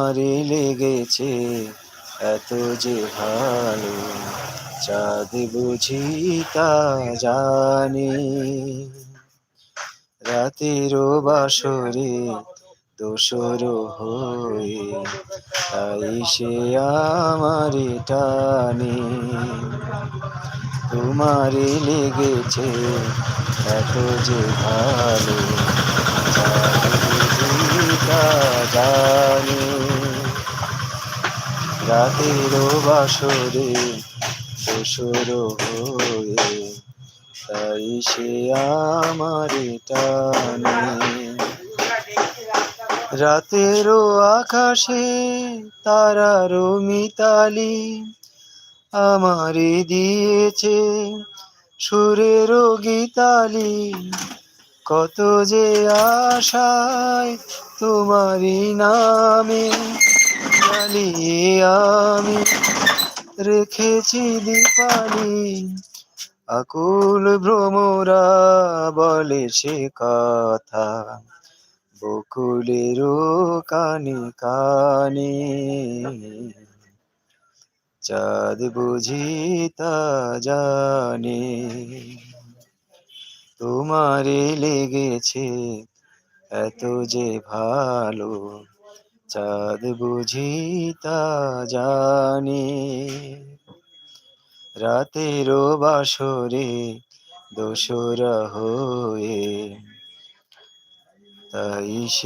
তোমারে লেগেছে এত যে ভালো, চাঁদ বুঝি তা জানে। রাতেরও বাসরে দোসর হয়ে তাই সে আমারে টানে। তোমারে লেগেছে এত যে ভালো, চাঁদ বুঝি তা জানে। রাতেরও বাসরে দোসর হয়ে তাই সে আমারে টানে। রাতেরও আকাশে তারারও মিতালি আমারে দিয়েছে সুরেরও গীতালি। কত যে আশায় তোমারই নামে জ্বালিয়ে আমি রেখেছি দীপালি। আকুল ভ্রমরা বলে সে কথা বকুলেরও কানে কানে। চাঁদ বুঝি তা জানে। তোমারে লেগেছে এত যে ভালো, চাঁদ বুঝি তা জানে। রাতেরও বাসরে দোসরা হয়ে তাই সে